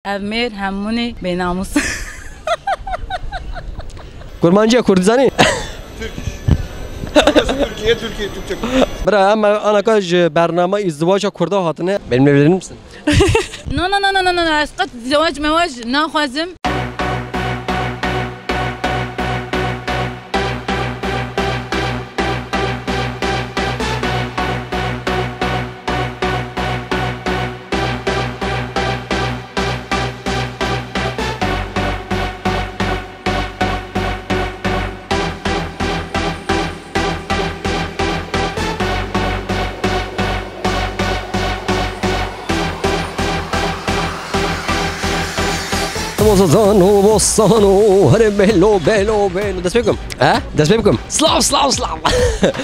Emir همونی بیناموس Kurmancıya Kurdizani. Türkiye Türkçe. Bra ama ana kaj bername izdivaca Kurda hatine benimle evlenir misin? نه نه نه نه نه نه اسقط زواج مواج نخوازم Mozano, bossano, hare bello, bello, bello. Dest bekum. Dest bekum. Slav.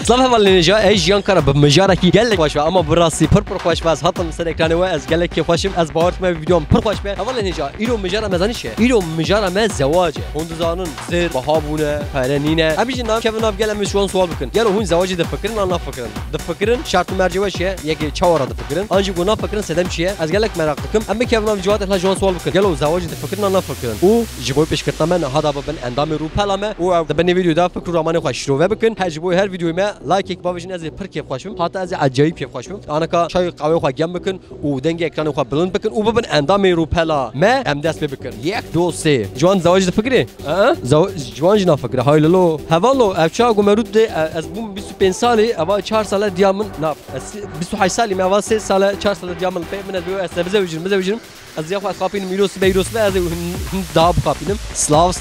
Slav hevalini ja ej yankara bmejara ki gelek baş ama burası pır xoş bas hatam ser ekranı ve az gelek ki xoşim az bağırtma videom pır xoş be. Hevalini ja ilo mejara mezani şey. ilo mejara mez zevace. Onduzanın zir bahabune, farenine. Abi jinam Kevin abi gelemiz şu an sual bakın. Gel hun zevaci de fikrin anla fikrin. De fikrin şartı mercive şey yeki çavara da fikrin. Ancak ona fikrin sedem şey az gelek meraklıkım. Ama Kevin abi cevap etla şu an sual bakın. Gel o zevaci de fikrin anla fikrin. O jiboy peşkirtna men hada ben endam ru pelame. O da ben videoda fikru ramanı xoş ro ve bakın. Jiboy her videoyma like ek babajin az pır keyf xoşum. Hatta az acayip keyf xoşum. Ana ka çay kahve xo gem bakın. O denge ekranı xo buland bakın. O ben endam ru pela. Me em dest be bakın. Yek do se. Juan zevaci de fikri. Juan jina fikri. Haylalo. Havalo afça gomerud de az bu 25 sali ava 4 sala diyamın naf. 25 sali me ava 3 sala 4 sala diyamın pe men az be mezevjin. Az ya xwat xapin miros ve az dab xapinim. Slav.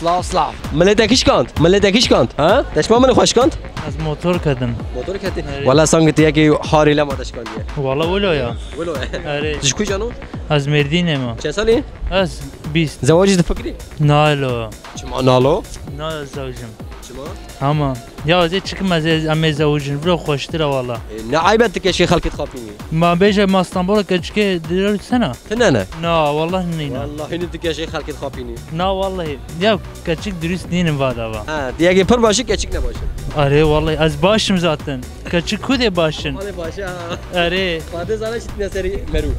Meletekiş kant. Ha? Deşma men xoş kant. از موتور کردم Motor kati. Wala sangtiya ki harila ma deşkan diye. والله ولو ya Velo. آره Dişkuy cano. از مردینه ما Çe sali? از 20 Zevaci de fikri. نالو Çima nalo. نه زوجم Çima. اما یا از چیکم از امی زوجن برو خوشتره والله Ne aybettik ya şey halkit xapini. ما بیجه ما استانبول کچکه دیگر سنه Tenene. نه والله نینا Vallahi ne dik ya şey halkit xapini. نه والله یا کچک درست نینم وادا وا Ha, diye ki pır başı geçik ne başı. آره والله از باشم zaten کچک کده باشن Hadi başa. آره Fade zana şitne seri meru.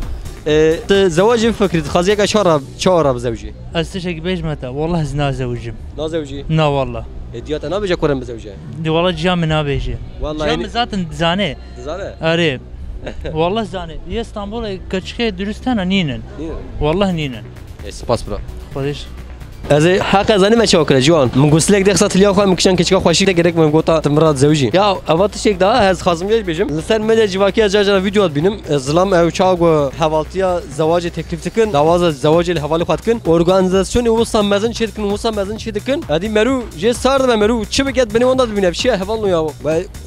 زواج فكرة خازيك شارة بزوجي. از تشک بیج متا والله از نه زوجم نا زوجي. نه والله هديات أنا بيجا كورن بزوجي. دی والله جام نه بیجه والله جام يعني zaten زانه زانه. آره والله زانه یه استانبول کچکه درست نه نینن والله نینن سپاس برا. خودش از حق زنی ما شاکر جوان من گوسلك دخسات ليا خو مكشان كچكا خوشي گرك من گوتا تمرات زوجي يا اوات شيك دا از خازميج بيجم لسر مدى جواكي اجاجا فيديو بينم ظلام او چاغ حوالتيا زواج تكليف تكن دواز زواج الحوالي خاتكن اورغانيزاسيون وسام مزن شركن وسام مزن شدكن ادي مرو جي سارد مرو چي بگت بني اوندا بينه بشي حوالو يا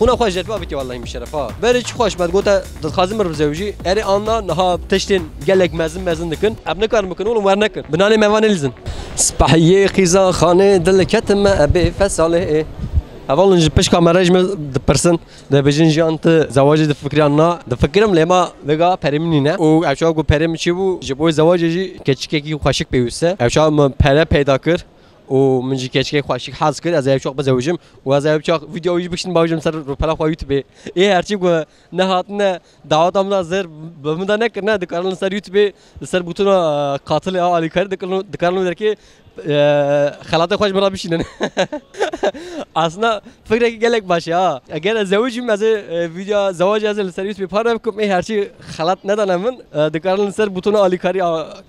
خونا خوش جلبا بيتي والله مشرفا بري چ خوش مد گوتا خازم رو زوجي اري انا نها تشتين گلك مزن دكن ابن كار مكن ولو ورنكن بناني ميوانلزن سبحيه خيزا خانه دل كتم ابي فساله اولنج بش كاميراج دبرسن ده بجن جانت زواج ده فكرنا ده فكرم لما وگا پرمنينه او اشا گو پرم چي بو جبو زواج جي كچكي خوشك بيوسه اشا پره پیدا کر و منجي كچكي خوشك حاز کر از اشا بزوجم و از اشا ویدیو بکشن باوجم سر رو پلا خو یوتیوب ای هرچی گو نهاتنه دعوت امنا زر بمدا نه کرنا دکارن سر یوتیوب سر بوتون قاتل علی کر دکارن درکی خلاطه خوش برا بشینن اصلا فکر که گلک باشه ها اگر زوجیم از ویدیو زواج از سرویس بپاره بکم این هرچی خلاط ندانم من دکارن سر بوتون علی کاری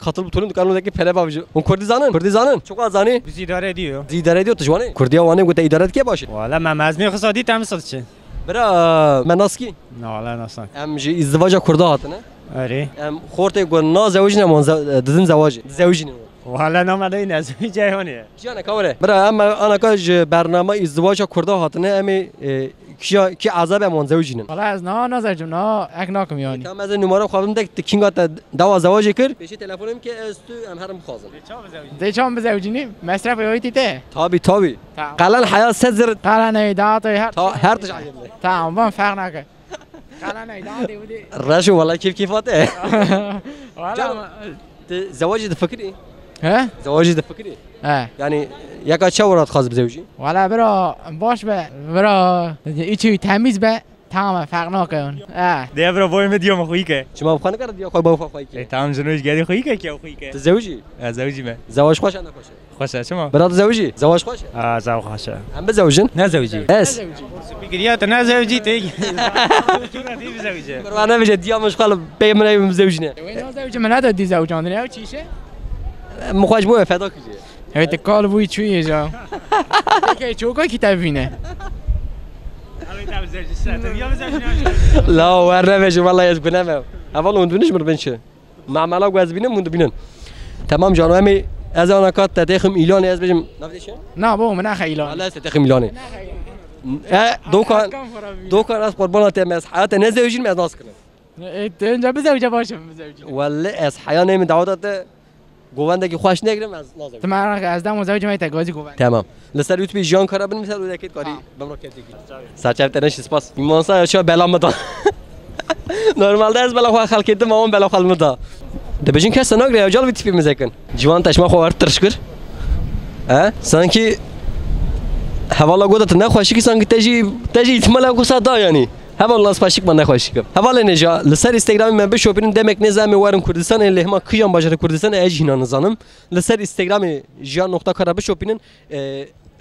قاتل بوتون دکارن درکی پره باوجه اون کردی زانن چوکا زانی biz idare ediyor. اداره دیو تو جوانی کردیا وانه گوته اداره کی باشه Valla ben mezmi اقتصادی تمیز چه؟ برا مناسکی نه ولی نسان. ام جی ازدواج کرده هاتنه آره. ام خورته گو نا زوج نمون ددن زواج زوجی نمون Valla نامده این از جهانیه. جانا کامره برا انا کاج برنامه ازدواج کرده هاتنه امی کی عذاب امون زوجینن والله از نه نظرجم نه اکناکم یعنی tam از نمره خواهم دک کینگات دوا زواج کر پیش تلفنم که استو ام هرم خازم دیچام بزوجینیم مصرف یویتی ته تابی قلن حیات سزر قرن ایدات هر تش عجبني تمام با فرق نکه قرن ایدات بودی رشو والله كيفاته والله زواج تفكري ها زواج تفكري اه يعني ياك شاورات خاص بزوجي والله برا باش به برا ایچی تمیز به tamam فرق نکنه ده برا بایم دیام خویی که شما بخانه کرد یا خواه با خواهی که تمام جنوش گردی خویی که کیا خویی که تزوجی زوجی من زواج خوش انا خوشه خوشه شما برات زوجی زواج خوشه زو خوشه هم بزوجن نه زوجی اس فکریات نه زوجی تیگ چرا دی زوجی برای نمیشه دیامش خاله بگم زوجینه وين زوج من هذا دي زوج عندنا چیشه مخواج بو فدا کیه هيت کال بوی چویه جا که چوکا کی تبینه لا ور نمیشه والله از بنم اول اون دونش مر بنشه معملا گاز بینم مون بینن تمام جانو همی از اون کات تدخم ایلان از بجم نفدیشه نه بابا من خیلان والله است تدخم ایلانه دوکان از قربانات از حیات نزوجین از ناس کنه اینجا بزوج باشم بزوج والله از حیا نمی دعوت گووندگی خوش نگیرم از نازم تو من از دم مزوج میت گازی گوبن تمام لسر یوتیوب جان کارا بنیم سر ودکت کاری بمرا کردی سرچه تنش سپاس ایمانسا چه بلا مدا نورمال داز بلا خو خلکت ما اون بلا خال مدا ده بجین که سناگ ریاجال ویتیپ میزکن جوان تشما خو ور ترشکر ها سانکی حوالا گودت نخواشی کی سانکی تجی احتمال کو صدا یعنی حوالا سپاشیک من نخواشی کم حوالا نجا لسر اینستاگرام من بشوپین دمک نظام وارم کردستان لهما کیان باجر کردستان اجینا نزانم لسر اینستاگرام جان نقطه کارا بشوپینن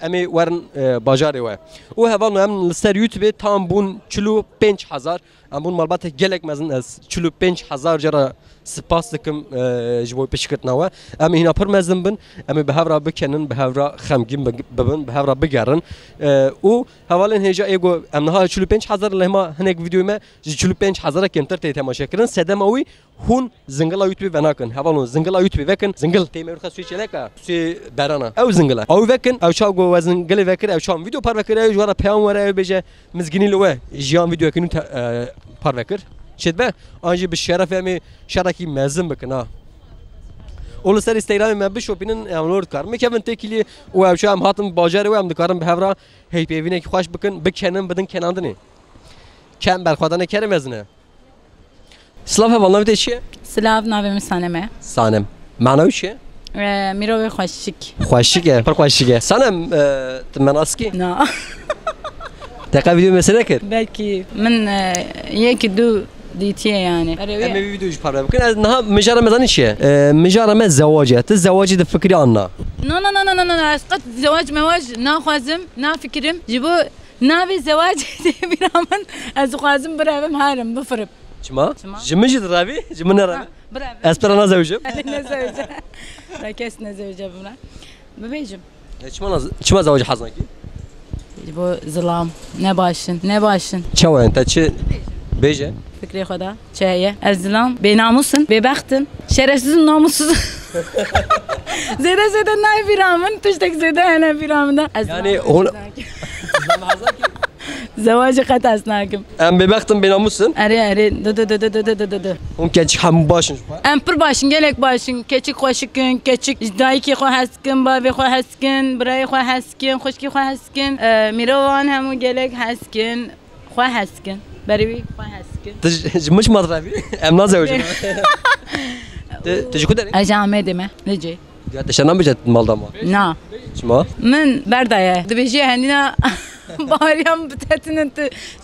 امی ورن باجاره و حوالا هم لسر یوتیوب تام بون 45000 ام بون مالبات گلک مزن از 45000 جرا سپاس دکم جوای پیشکت نوا ام هینا پر مزن بن ام به هفرا بکنن به هفرا خمگین ببن به هفرا بگرن و حوالا هجا ایگو ام نها 45000 لهما هنگ ویدیو ما 45000 کنتر تی تماشا کردن سدم اوی هون زنگلا یوتیوب وناکن حوالا زنگلا یوتیوب وکن زنگل تیمر خاص چه لکا سی برانا او زنگلا او وکن او چاو گو وزنگل وکر او چام ویدیو پر وکر او جوارا پیام ورا بجه مزگینی لوه جیان ویدیو کنو پر وکر شد به آنجی به شرف همی شرکی مزن بکنه. اول سر اینستاگرام من بشوپینن املود کار میکنم تکیلی و اوشا هم هاتم باجره و هم دکارم به هفرا هی پیوینه که خوش بکنن بدن کناندنی. کم برخوادن کرم مزنه. سلاف والله میشه چیه؟ سلاف ناویم سانمه. سانم. معنی چیه؟ میروی خوشیک. خوشیکه. پر خوشیکه. سانم مناسکی؟ نه. دقیقا ویدیو مثلا کرد؟ بلکی من یکی دو دیتیه یعنی. اما ویدیوش پاره بکن. از نه مجرد مزانی چیه؟ مجرد زواجه. تو زواجی ده فکری آنها. نه اسقط زواج مواج نخوازم نفکرم جبو ناوی زواج بیرامن از خوازم برام هرم بفرب. چما؟ جمجید روی؟ جمن روی؟ برام. اسپرانه زوجم؟ نزوجه. راکس نزوجه برام. ببیجم. چما زواج حزنکی؟ جبو ظلام نباشن. چه وين تا چه بیجه؟ فکری خدا چهیه از ظلام بیناموسن ببختن شرفسizin namussuz زده نه بیرامن تشتک زده نه بیرامن yani اون زواج خط اسناکم ام ببختم بیناموسن اره دو اون keçik هم başın ام پر başın gelek başın keçik xoşikın keçik dayki xo haskin bavi xo haskin bray xo haskin xoşki xo haskin mirovan hemu gelek haskin xo haskin bari xo haskin مش مضربي ام نازوجم تجي كده اجامه deme nece ya dışarıdan bir maldan var na شما من بردايه دبيجي هنينا باريام بتاتن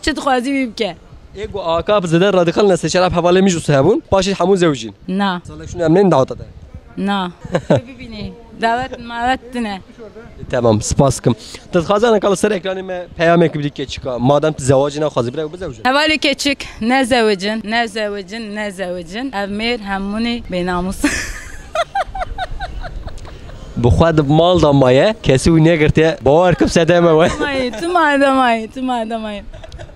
چت خوازي بيبكي ايگو آقا بزده رادیکال نسل شراب حواله میجو صاحبون باشید همون زوجین نا سالک شنو امنین دعوت ده نا ببینی دعوت ماوتنه تمام سپاس کم تخازن کال سر اکرانی ما پیام کبری که چیکا مادام زواج نه خوازی بره بزوجین حوالی keçik ne زوجن امیر همونی بیناموس بخواد مال دامایه کسی و نگرته باور کم سدمه و تو مادامای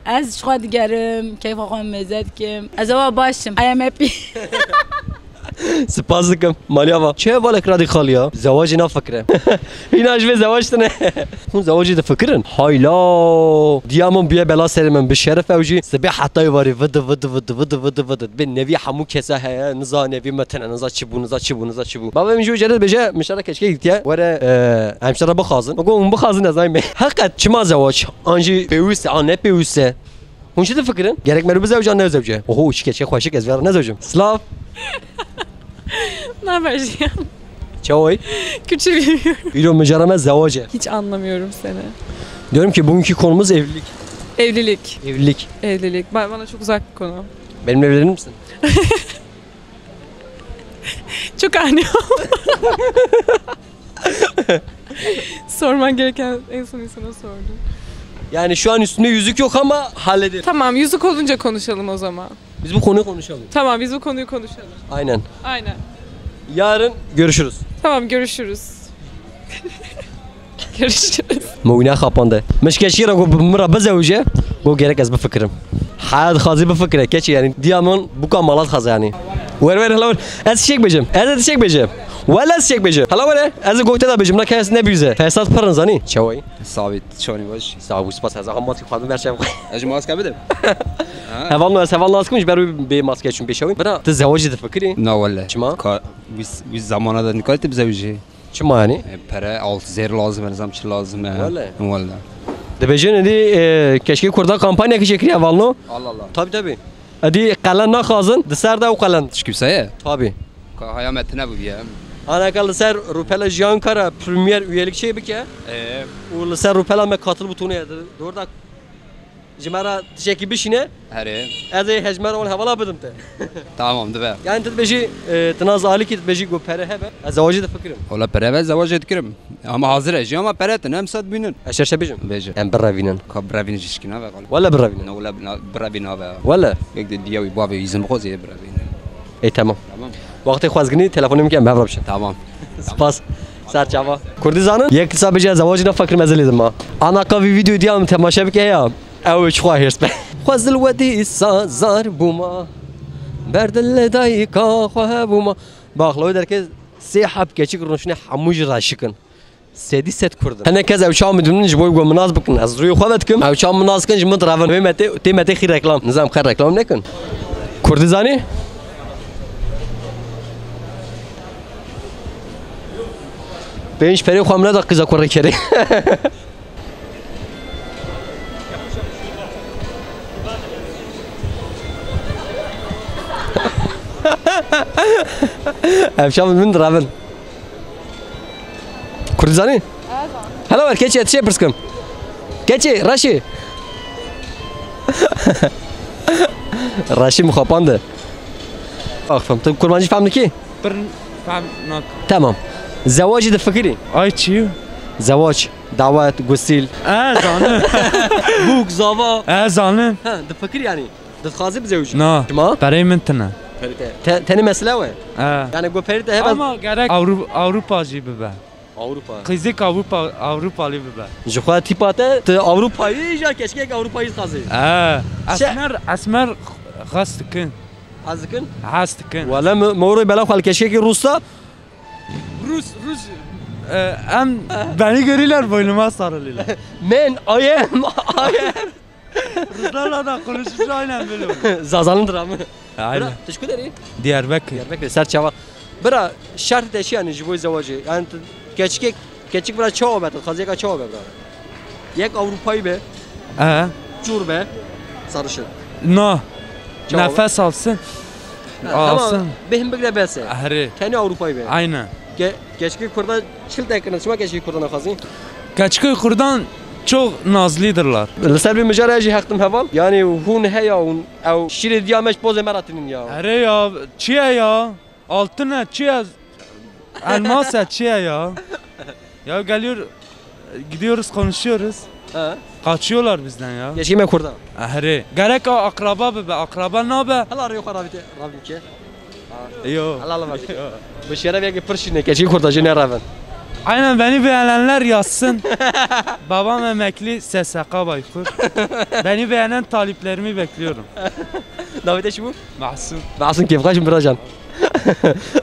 از شخواد گرم کیف خواهم مزد کم از اوا باشم I am happy سپاس کم مالیاوا چه بالک رادیکالیا زواج نه فکره اینا اجبه زواج تنه اون زواجی ده فکرن هایلا دیامون بیا بلا سر من به شرف اوجی سبی حتی واری ود به نوی همو کسه ها نزا نوی متن نزا چی بو بابا میجو جرد بجا مشترک کشکی گیتیا وره همشترا بخازن بگو اون بخازن از این حقیقت چما زواج آنجی پیوسته آن نه پیوسته اون چه فکرن گرک مرو بزوج نه زوجه اوه چه خوشی از ور نزوجم سلاف Ne haber Cihan? Çavoy. Küçük bilmiyorum. Video mücerreme zavaca. Hiç anlamıyorum seni. Diyorum ki bugünkü konumuz evlilik. Evlilik. Evlilik. Evlilik. Bana çok uzak bir konu. Benimle evlenir misin? Çok ani oldu. Sorman gereken en son insana sordum. Yani şu an üstünde yüzük yok ama halleder. Tamam, yüzük olunca konuşalım o zaman. Biz bu konuyu konuşalım. Tamam, biz bu konuyu konuşalım. Aynen. Aynen. Yarın görüşürüz. Tamam, görüşürüz. Görüşürüz. موينا خابانده مش كشيرة جو مرة بزوجة جو جرك از بفكرم حاد خازي بفكره كشي يعني ديامون بوكا مالات خاز يعني وين هلا از شيك بجم از شيك بجم ولا شيك بجم هلا وين از قلت هذا بجم نكاس نبيزه فساد فرنزاني شوي ثابت شلوني باش صعب سپاس از هم ماسك خادم برشم اجي ماسك بدم هفال ناس كمش برو به ماسك شون بيشوي برا تزوج تفكري لا والله شما ويز زمان هذا نكالت بزوجي شما يعني para 6 زير لازم نظام شي لازم والله دبجن دي كشكي كردا كامبانيا كشكري هفالنو الله الله tabi ادي قلن نخازن دسر ده وقلن تشكي بسايه tabi هيا متنا بيا Ana kal ser Rupela Jiyan Kara Premier üyelik şey bike. O ser Rupela me katıl butonu ya. Doğruda Cimara teşekkür bişine. هري Eze hecmer ol havala bedim te. تمام دبا Yani tedbeji tınaz ali ki tedbeji go pere hebe. Azavacı da fikrim. والله para زواج تكرم اما حاضر اجي اما para تنام صد بينن Eşerşe bejim. بيجي Yani birra vinen. كبر بين جشكنا بقول Valla birra vinen. ولا برا بين هذا Valla. يقدر دياوي بابا يزم خوزي برا بين Tamam. تمام Vakti xwazgini telefonum kem bevrabşın. تمام Spas. Serçava. Kurdizanın yek kısa bece zavacına fakir mezeledim ha. Ana kavi video diyam temaşa bike ya. Ev çuha hirs be. Xwazil wedi sazar buma. Berdel dayka xwa buma. Baxlo derke sehab keçik ruşne hamuj raşıkın. Sedi set kurdun. Hene kez ev çam midun jboy go münaz bıkın. Az ruyu xwavet kim. Ev çam münaz kın jmut ravan ve mete xir reklam. Nizam xir reklam nekın. Kurdizani? Beş peri xwamna da kıza korre kere. Evşam min raven. Kurdizani? Hello, ver keçi etişe pırskim. Keçi, Raşi. Raşi muhapandı. Akfam, tu kurmancı famlı ki? فهمناك Tamam. Zavacı da fikri. اي تشيو زواج دعوات غسيل زانه بوك زافا زانه ها ده فكر يعني ده خازي بزوج نا ما برای من تنه تاني مسألة وين اه يعني جو فريد هبل اما gerek Avrupa جي ببه Avrupa قيزك Avrupalı ببه جو خا تيباته te Avrupa'yı ya keşke Avrupa'yı khazı اه اسمر غاستكن azkın غاستكن ولا موري بلا خال keşke ki Rus'ta Rus em beni görürler boynuma sarılıyorlar. men I am Ruslarla da konuşunca aynen böyle oluyor. Zazanındır ama Aynen. teşekkür ederim Diyarbakır. Diyarbakır serçava bra şart deşi yani jiboy zavacı yani keçik bra çoğu be khazı ka çoğu be bra yek Avrupa'yı be Cur be sarışın No. Çoğu. Nefes alsın. Alsın. Behim bigre belse Ahri. kendi Avrupa'yı be Aynen. Geçki kurda çil tekrar çıma geçki kurda nakazı Kaçkı kurdan çok nazlıdırlar. Lisel bir mücareci hakkım heval yani hun heya hun ev şiri diyameş boz emaratinin ya Ahri ya. Çiye ya. Altına çiye. Elmasa çiye ya. Ya geliyor. Gidiyoruz konuşuyoruz. ha Kaçıyorlar bizden ya. geçki me kurda Ahri. Gerek o akraba be. Akraba ne be? hala arıyor rabite ki Yo. Allah bak bu şere bir pırşine geçki kurda jene raven Aynen beni beğenenler yazsın. Babam emekli SSK Baykur. Beni beğenen taliplerimi bekliyorum. Davide şu bu Mahsun. Basın keyif kaçın biracan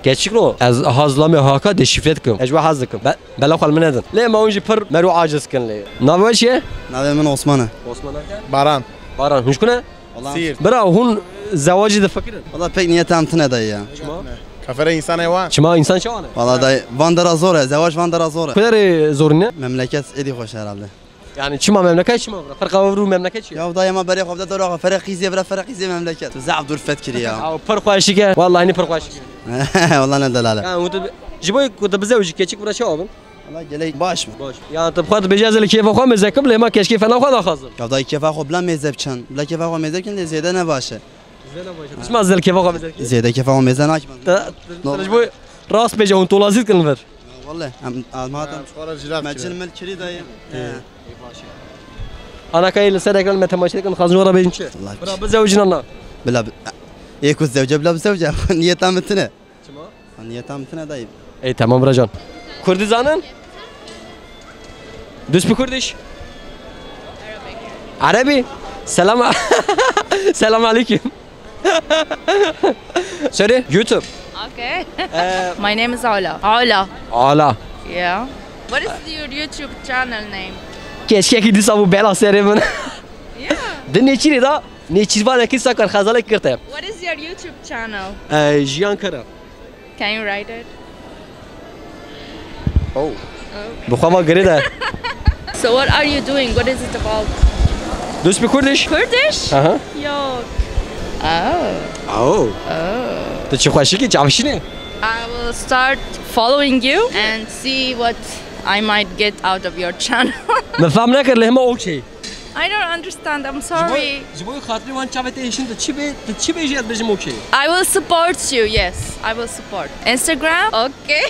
geçiklo az hazlame haka deşifret kim ecwa hazdım bela khal menedin le ma unji pır meru aciz kin le navaşe نادي من عثمانة Osman باران Baran huş kuna سير bra hun zavacı da fakirin والله بيك نية تامتنا داي ya. كفر إنسان حيوان çıma insan şahane والله داي فاندرا زورة زواج فاندرا زورة kadar zorine مملكة إيدي خوش herhalde. yani çıma memleket çıma farka vuru memleket يا داي ما بريخ وبدا دورة فرق قيزي برا فرق قيزي مملكة زعف دور فتكري يا او parqaşike vallahi ni parqaşike والله ندل على yani o da jiboy kuda bize uji keçik bura şabın الله gelek baş mı? باش يعني انت بخاطر بجاز اللي كيف اخو مزكم لما كاش كيف انا اخو خازم Kavda kefa xo bla mezeb çan. Bla kefa xo mezeb kin de ziyade ne başı. ايش ما زل كيف اخو مزكم Ziyade kefa xo mezen açma. ترجبو راس بيجا وانت لازيت كنفر Vallahi almatam. Mecin mel kiri dayı. انا كاين لسانك لما تماشي كن خازن ورا بينش برا بزوجنا الله Bla Eko zevce bla zevce. Niyetam mtine. Niyetam mtine dayı. اي تمام رجان كردزانن دوس بكردش عربي سلام سلام عليكم سوري يوتيوب Okay. My name is Ola. Ola. علا Yeah. What is your YouTube channel name? keşke ki dis abu bela serimin Yeah. de neçiri da neçirvan ki sakar khazalek kirte What is your YouTube channel? jiyan kara Can you write it? oh bu khama gerida So what are you doing? What is it about? دوس بكردش Kurdish? اها Yo. Oh. او تشي خوشي ki çavşini I will start following you and see what I might get out of your channel. ما فهم نكر لهما اوكي I don't understand. I'm sorry. جبوي خاطري وان çavete işin de çi be jet bejim اوكي I will support you. Yes, I will support. Instagram? Okay.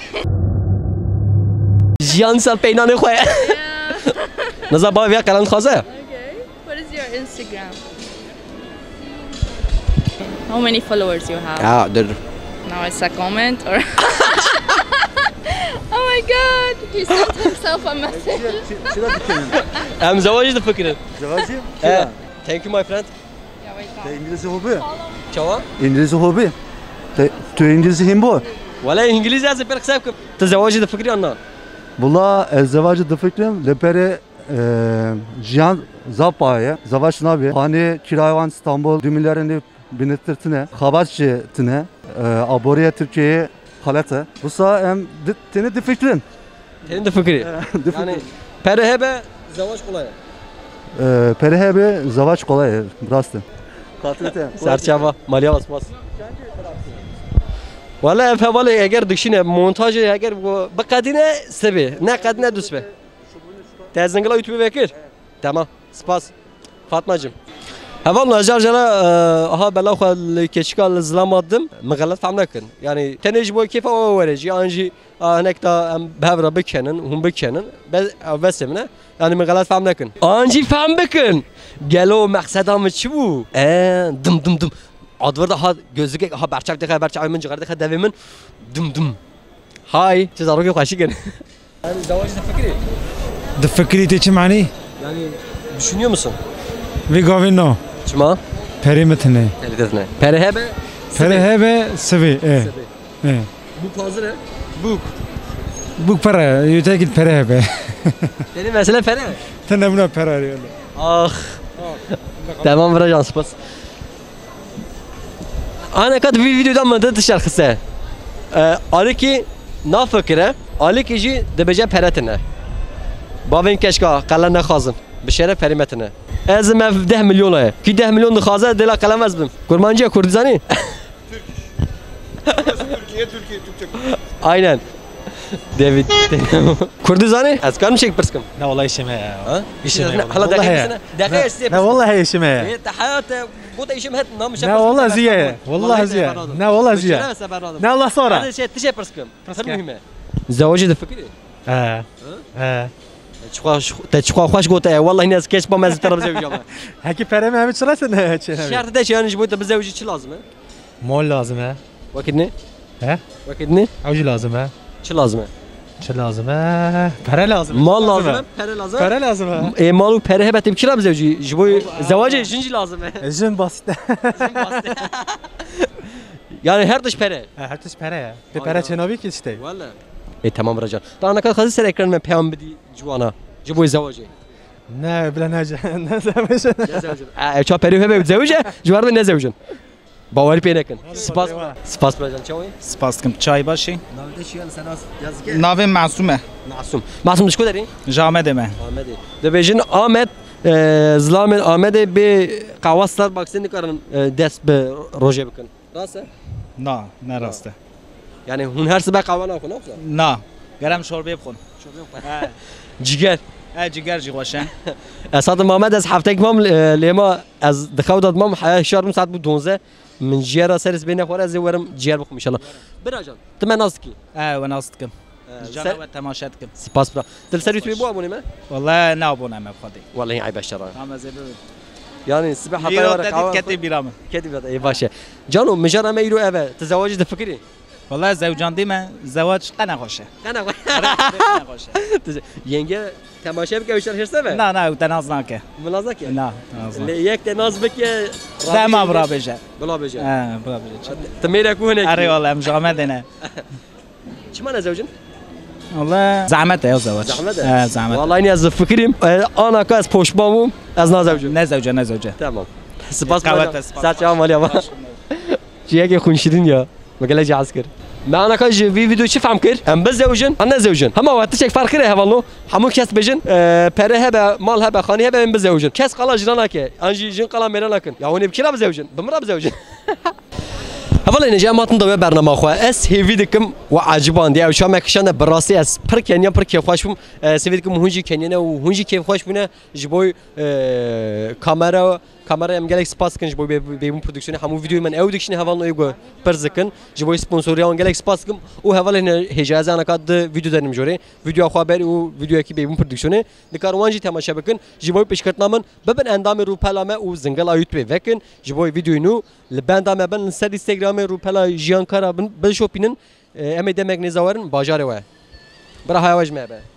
jiyan sal peynane khoya Yeah. نزا با via kalan khaza Okay. What is your Instagram? How many followers you have? ya dur Now it's a comment or Oh my god, he sent himself a message. am زواج de fikrin زواجی؟ thank you my friend Yeah, wait, تو انگلیسی خوبه؟ çava انگلیسی خوبه؟ تو انگلیسی هم بود؟ ولا انجليزي از بر حسابك تزواج de fikri anna والله ازدواج دفکرم لپاره جیان زاپایه زواج نبی خانه kirayvan İstanbul düğümlerini binettirtine haberçitine aboriye Türkiye halata bu sağ hem teni difekrin senin de fikri yani perhebe زواج kolay perhebe zavaş kolay rastı serçava maliye basmaz ولا فوالي اگر دشينه مونتاج اگر بقدينه سبي نه قدينه دوسبه تازنگلا يوتيوب بكر تمام سپاس فاطمه هفالله جرجرة ها بلا خال كشكال الزلام قدم مغلط فهم نكن يعني تنجبوا كيف هو ورجي أنجي هناك تا بهفرة بكنن هم بكنن بس منه يعني مغلط فهم نكن أنجي فهم بكن قالوا مقصد هم شو دم دم دم عدور ده ها جزء ها برچاو دخل برچاو من جغر دخل دوی من دم دم هاي تزاروكي خوشی کن yani زواج فکری Fikri te çi mani? yani düşünüyor musun? Vi gavin no. Çima? Perimetine. Elidetine. Perhebe. Perhebe sevi. Bu hazır he? Bu. Bu para. Yütekil perhebe. Senin mesele pere. Tene buna para arıyor. Ah. Tamam vereceğim spas. Ana kad bir videodan mı dedi şarkısı? Ali ki na fikre, Ali ki ji debece peretine. Bavin keşka kalan ne khazım. Bişere perimetine. Ez mev 10 milyon ay. Ki 10 milyon khaza dela kalam ezbim. Kurmancı Kurdizani. Türkiye Türkçe. Aynen. David. Kurdizani? Az kan mı çek pıskım? Ne vallahi işime ya. Ha? İşime. Hala dakika. Dakika. Ne vallahi işime ya. تحيات bu da işim hep namış. Ne vallahi ziya. Vallahi ziya. Ne vallahi ziya. Ne Allah sonra. هذا شيء تشي برسكم. برسكم مهمة. زواجي ده فكري. تشخوا خوش قلت والله الناس كيش بما زترب زوجي. هكي فرم هم تشرسن. شرط ده يعني جبت بزوجي شو لازم؟ مول لازم ها. وكدني؟ ها؟ وكدني؟ عوج لازم ها. شو لازم؟ شو لازم ها. para lazım. مال لازم. para lazım. Para lazım ha. مالو para هبت بكرة بزوجي. جبوي زواجي جنجي لازم. Jin basit. Yani her dış para. Her tiş para ya. Bir para çenobi ki işte. Valla. تمام رجال. طبعا أنا كنت خذ سر إكران من بيام بدي جوانا. جبوي زواجي. Ne bile ne زوجه. شو بريو هبه بتزوجه جوار من نزوجن. باوری پی نکن. سپاس برجان چاوی؟ سپاس کم چای باشی؟ ناوی چی هست سناس یازگه؟ ناوی معصومه. معصوم دشکو داری؟ جامده من. آمده. دبیجن آمد زلام آمده به قواستر باکسین کارن دست به روزه بکن. راسته؟ نه نه راسته. Yani hun her sabah kahve nakun نه. گرم شوربه بخون جگر جگر جی خوشه اساد محمد از هفته کمام لیما از دخوت داد مام شارم ساعت بود 12 من جیرا سرس بین خوره از ورم جیر بخم ان شاء الله برا جان تمام ناز کی و ناستكم جانا و تماشاتكم سپاس برا دل سر یوتیوب بو ابونی ما والله نابونا ما بخدي والله عيب الشرع اما زي يعني السباحه كتب برامه كتب اي باشا جانو مجرى ما يرو ابا تزوج تفكري والله زوجان ديما زواج قنا خوشه قنا خوشه ينجا تماشا بك وش هرسه لا لا تنازناك منازك لا يك تناز بك لا ما برا بجا بلا بجا بلا بجا تميرك هناك اري والله مجامدنا شمال زوجن والله زعمته يا زواج زعمته والله اني از فكري انا كاس پوشبامو از نازوجه نزوجه تمام سپاس سلام علیکم چیه که خونشیدین یا مگه جا عسكر ما انا كاج في فيديو شي فهم كير ام بزوجن انا زوجن هما وقت شك فرق ره والله همو كاس بجن پره هبه مال هبه خاني هبه ام بزوجن كاس قلا جنانك انجي جن قلا ميرانكن يا هوني بكيرا بزوجن بمرا بزوجن اولا اینجا ماتن دوباره برنامه خواه اس هیوی دکم و عجبان دی او شام کشانه براستی از پر کنیا پر کیف خوش بم سوید کم هونجی کنیا و هونجی کیف خوش بونه جبوی کامera ام گلک سپاس کن جبوی بیمون پرودکسیون همون ویدیو من او دکشنی هوال نویگو پرزکن جبوی سپانسوری آن گلک سپاس کم او هوال این هجازه آن کاد ویدیو داریم جوری ویدیو خواه بر او ویدیو کی بیمون پرودکسیونه دکاروانجی تماشا بکن جبوی پیشکرتنامن ببن اندام رو پلامه او زنگل آیوت به وکن جبوی ویدیو نو لبندام بن سر اینستاگرام رو پلا جیان کارا بن شوپینن امی دمک نزارن باجاره و برای هواج مبه